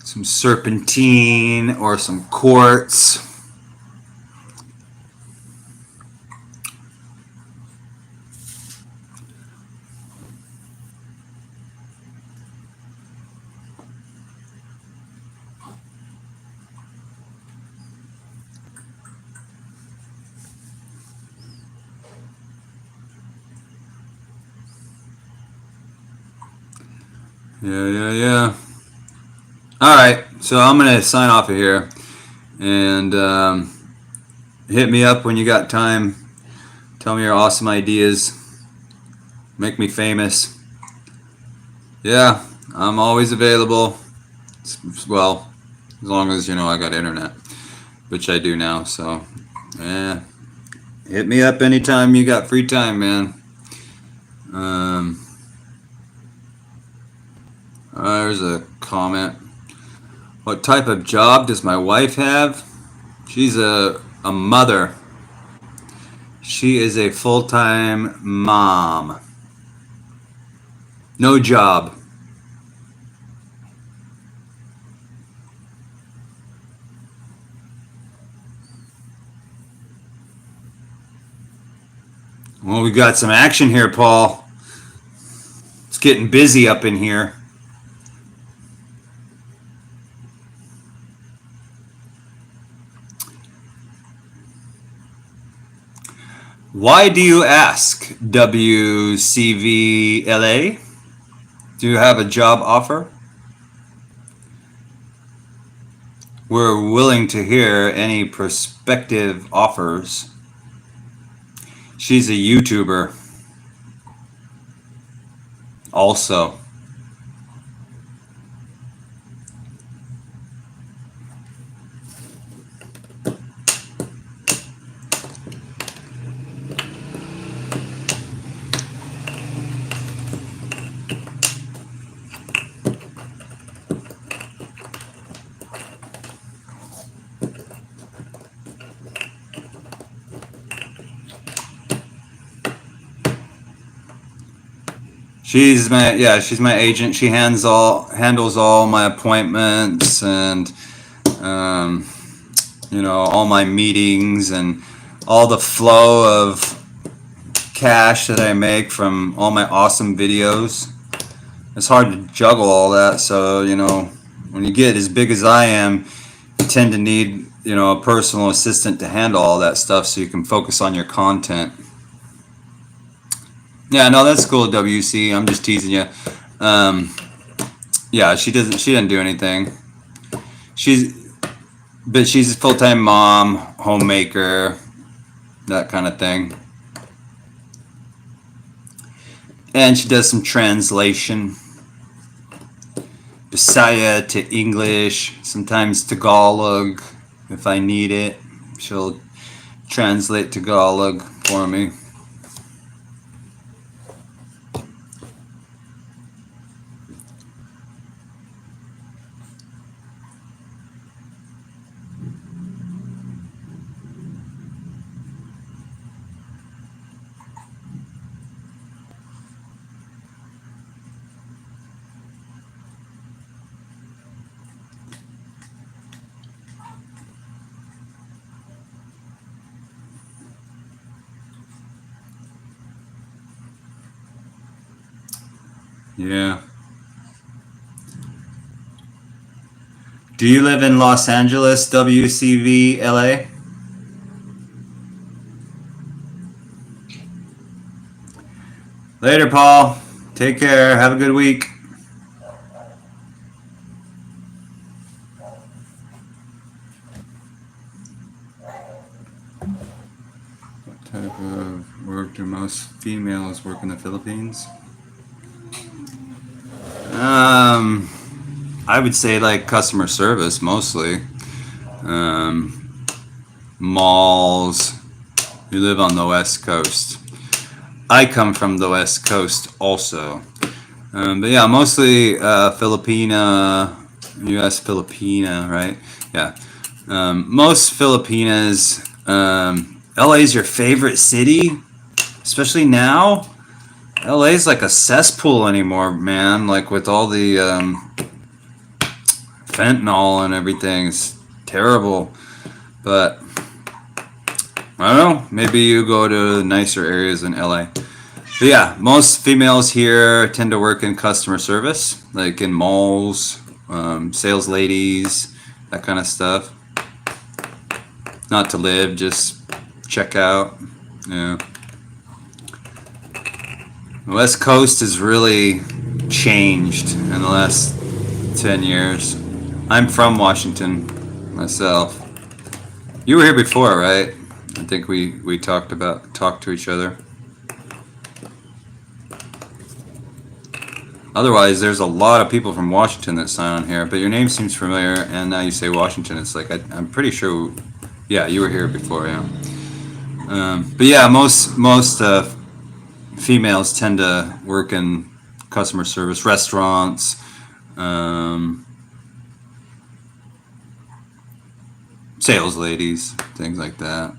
Some serpentine or some quartz. Yeah. All right, so I'm going to sign off of here, and hit me up when you got time. Tell me your awesome ideas. Make me famous. Yeah, I'm always available. Well, as long as, you know, I got internet, which I do now. So, yeah, hit me up anytime you got free time, man. There's a comment. What type of job does my wife have? She's a mother. She is a full-time mom. No job. Well, we got some action here, Paul. It's getting busy up in here. Why do you ask, WCVLA? Do you have a job offer? We're willing to hear any prospective offers. She's a YouTuber. Also. she's my agent. She handles all my appointments and um, all my meetings and all the flow of cash that I make from all my awesome videos. It's hard to juggle all that, so when you get as big as I am, you tend to need a personal assistant to handle all that stuff so you can focus on your content. Yeah, no, that's cool, WC. I'm just teasing you. Yeah, she didn't do anything. She's a full-time mom, homemaker, that kind of thing. And she does some translation. Bisaya to English, sometimes Tagalog if I need it. She'll translate Tagalog for me. Yeah. Do you live in Los Angeles, WCV, LA? Later, Paul. Take care. Have a good week. What type of work do most females work in the Philippines? I would say like customer service mostly. Malls. You live on the West Coast. I come from the West Coast also. But yeah, mostly Filipina, U.S. Filipina, right? Yeah. Most Filipinas. LA is your favorite city, especially now. LA is like a cesspool anymore, man. Like with all the fentanyl and everything, it's terrible. But I don't know. Maybe you go to nicer areas in LA. But yeah, most females here tend to work in customer service, like in malls, sales ladies, that kind of stuff. Not to live, just check out. Yeah. The West Coast has really changed in the last 10 years. I'm from Washington myself. You were here before, right? I think we talked to each other. Otherwise, there's a lot of people from Washington that sign on here, but your name seems familiar, and now you say Washington. It's like I'm pretty sure. Yeah, you were here before. Yeah. But yeah, most females tend to work in customer service, restaurants, sales ladies, things like that.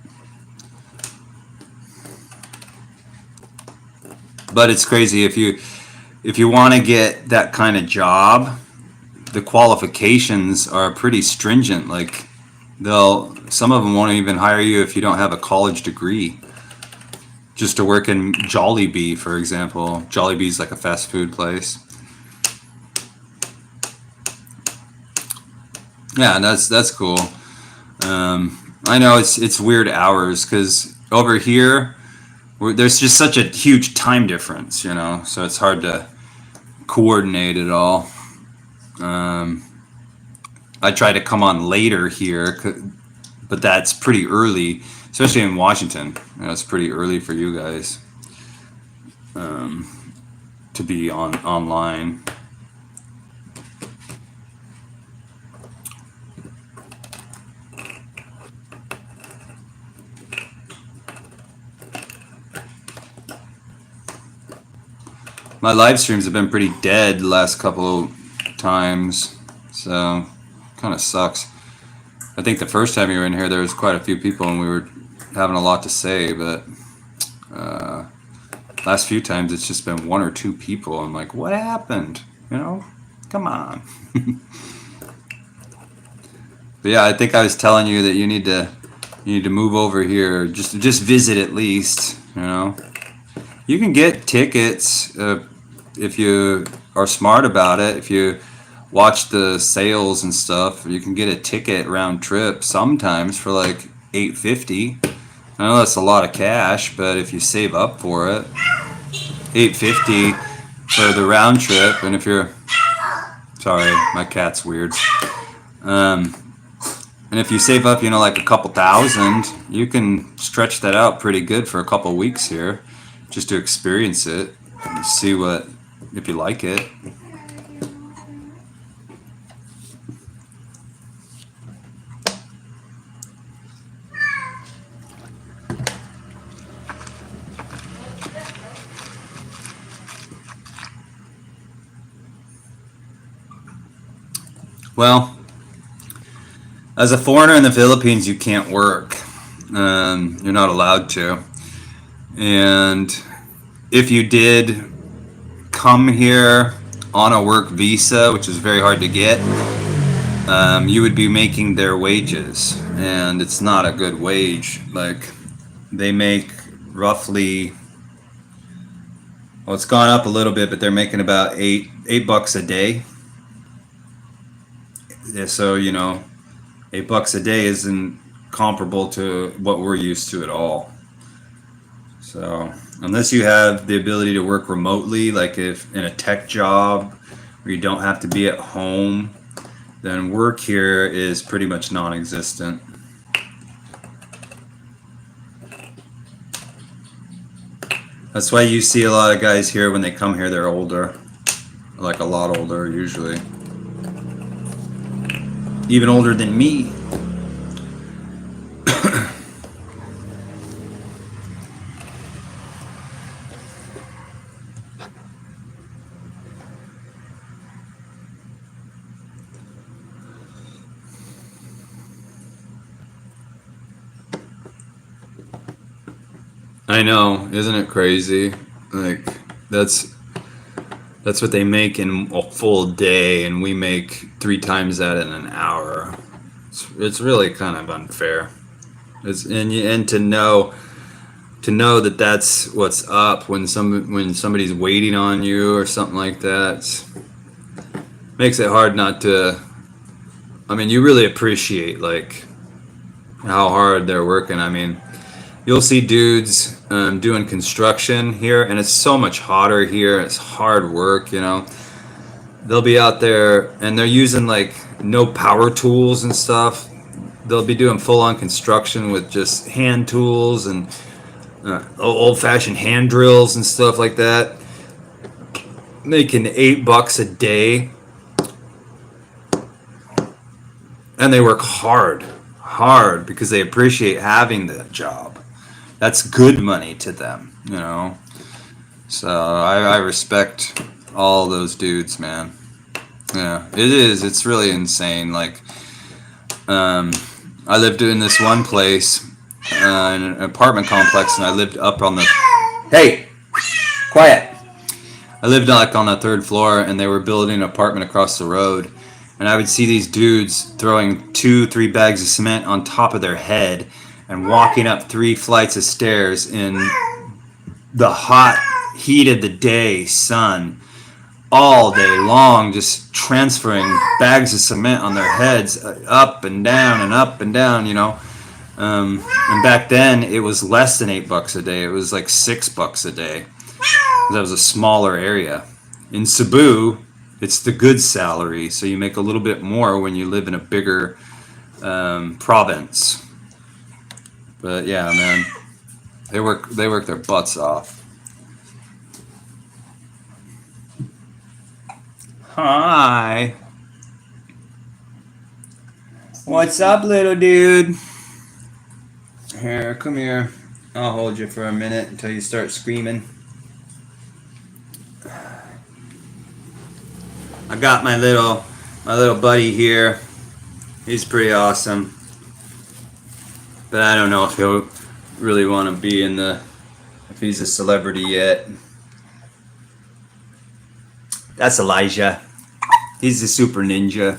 But it's crazy if you want to get that kind of job, the qualifications are pretty stringent. Like some of them won't even hire you if you don't have a college degree. Just to work in Jollibee, for example. Jollibee's like a fast food place. Yeah, that's cool. I know it's weird hours because over here there's just such a huge time difference, so it's hard to coordinate it all. I try to come on later here, but that's pretty early. Especially in Washington, it's pretty early for you guys to be online. My live streams have been pretty dead the last couple of times, so kind of sucks. I think the first time you were in here, there was quite a few people, and we were having a lot to say, but Last few times it's just been one or two people. I'm like, what happened? You know, come on. But yeah, I think I was telling you that you need to move over here. Just visit at least. You know, you can get tickets if you are smart about it. If you watch the sales and stuff, you can get a ticket round trip sometimes for like $8.50. I know that's a lot of cash, but if you save up for it, $8.50 for the round trip, and if you're sorry, my cat's weird. And if you save up, you know, like a couple thousand, you can stretch that out pretty good for a couple weeks here, just to experience it and see what if you like it. Well, as a foreigner in the Philippines, you can't work. You're not allowed to. And if you did come here on a work visa, which is very hard to get, you would be making their wages. And it's not a good wage. Like, they make roughly, well, it's gone up a little bit, but they're making about $8 a day. Yeah, so, you know, $8 a day isn't comparable to what we're used to at all. So unless you have the ability to work remotely, like if in a tech job where you don't have to be at home, then work here is pretty much non-existent. That's why you see a lot of guys here when they come here, they're older, like a lot older usually. Even older than me. I know, isn't it crazy? Like that's what they make in a full day, and we make 3 times that in an hour. It's really kind of unfair. And to know that that's what's up when somebody's waiting on you or something like that makes it hard not to. I mean, you really appreciate like how hard they're working. I mean, you'll see dudes doing construction here, and it's so much hotter here. It's hard work, you know. They'll be out there and they're using like no power tools and stuff. They'll be doing full-on construction with just hand tools and old-fashioned hand drills and stuff like that. Making $8 a day, and they work hard because they appreciate having that job. That's good money to them, you know. So I respect all those dudes, man. Yeah, it is. It's really insane. Like, I lived in this one place, in an apartment complex, and I lived up on the. Hey, quiet. I lived like on the 3rd floor, and they were building an apartment across the road, and I would see these dudes throwing 2-3 bags of cement on top of their head and walking up 3 flights of stairs in the hot heat of the day, sun, all day long, just transferring bags of cement on their heads up and down, you know. And back then it was less than $8 a day. It was like $6 a day. That was a smaller area. In Cebu, it's the good salary, so you make a little bit more when you live in a bigger province. But yeah, man, they work their butts off. Hi. What's up, little dude? Here, come here. I'll hold you for a minute until you start screaming. I got my little buddy here. He's pretty awesome. But I don't know if he'll really want to be in the if he's a celebrity yet. That's Elijah. He's a super ninja.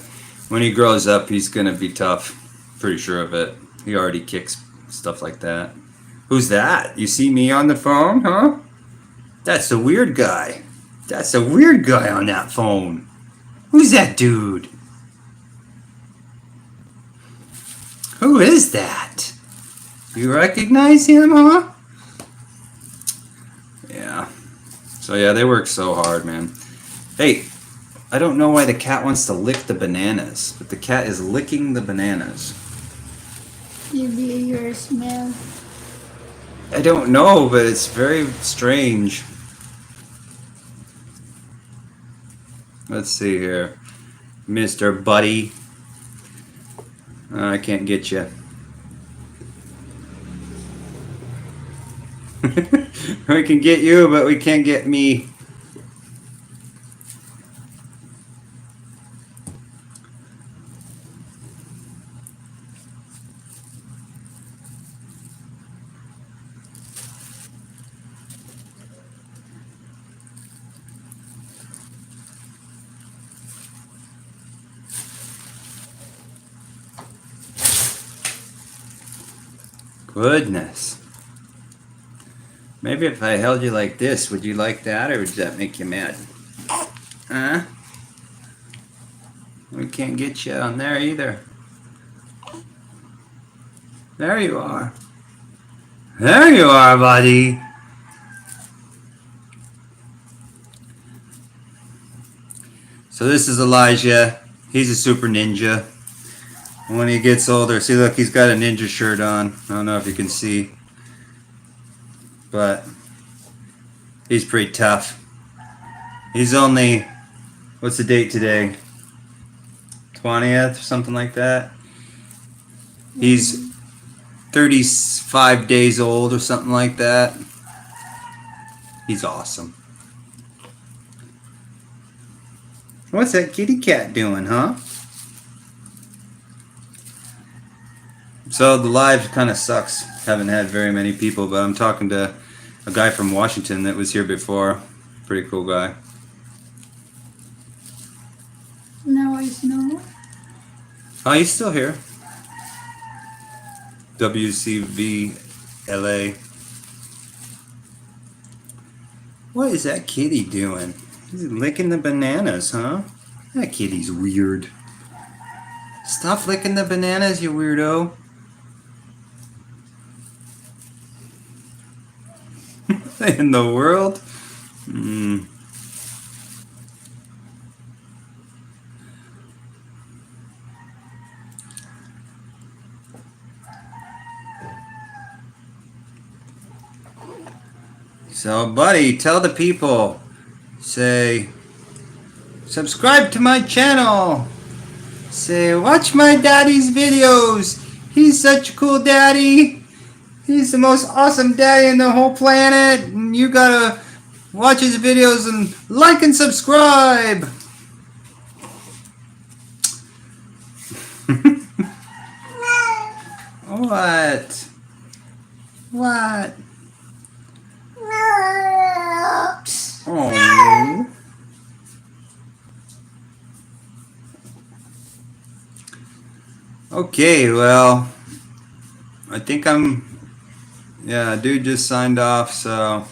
When he grows up, he's gonna be tough. Pretty sure of it. He already kicks stuff like that. Who's that? You see me on the phone, huh? That's a weird guy. That's a weird guy on that phone. Who's that dude? Who is that? You recognize him, huh? Yeah. So yeah, they work so hard, man. Hey, I don't know why the cat wants to lick the bananas, but the cat is licking the bananas. Maybe your smell. I don't know, but it's very strange. Let's see here. Mr. Buddy. I can't get you. We can get you, but we can't get me. Goodness. Maybe if I held you like this, would you like that, or would that make you mad? Huh? We can't get you on there either. There you are. There you are, buddy. So this is Elijah. He's a super ninja. When he gets older, see, look, he's got a ninja shirt on. I don't know if you can see, but he's pretty tough. He's only, what's the date today? 20th or something like that. He's 35 days old or something like that. He's awesome. What's that kitty cat doing, huh? So the live kind of sucks. Haven't had very many people, but I'm talking to a guy from Washington that was here before. Pretty cool guy. Now I know. Oh, he's still here. WCV LA. What is that kitty doing? He's licking the bananas, huh? That kitty's weird. Stop licking the bananas, you weirdo. In the world? So, buddy, tell the people. Say, subscribe to my channel. Say, watch my daddy's videos. He's such a cool daddy. He's the most awesome daddy in the whole planet. And you gotta watch his videos and like and subscribe. What? What? Oh. Okay, well, I think yeah, dude just signed off, so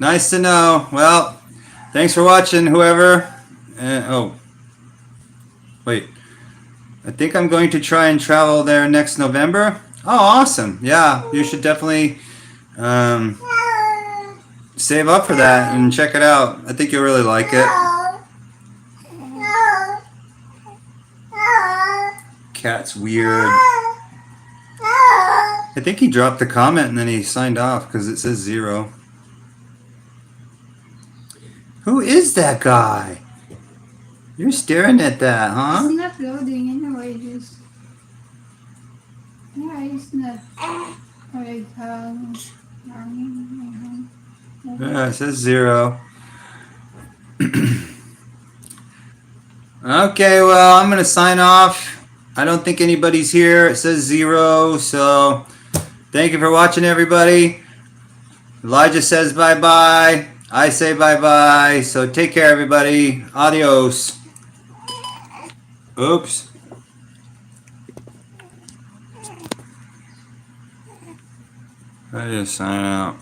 nice to know. Well, thanks for watching, whoever. Oh, wait. I think I'm going to try and travel there next November. Oh, awesome. Yeah, you should definitely save up for that and check it out. I think you'll really like it. Cat's weird. I think he dropped the comment and then he signed off because it says 0. Who is that guy? You're staring at that, huh? It's not loading anyway, just... Yeah, it's not... Like, Yeah, it says 0. Okay, well, I'm going to sign off. I don't think anybody's here. It says 0, so thank you for watching, everybody. Elijah says bye-bye. I say bye-bye. So take care, everybody. Adios. Oops. I just sign out.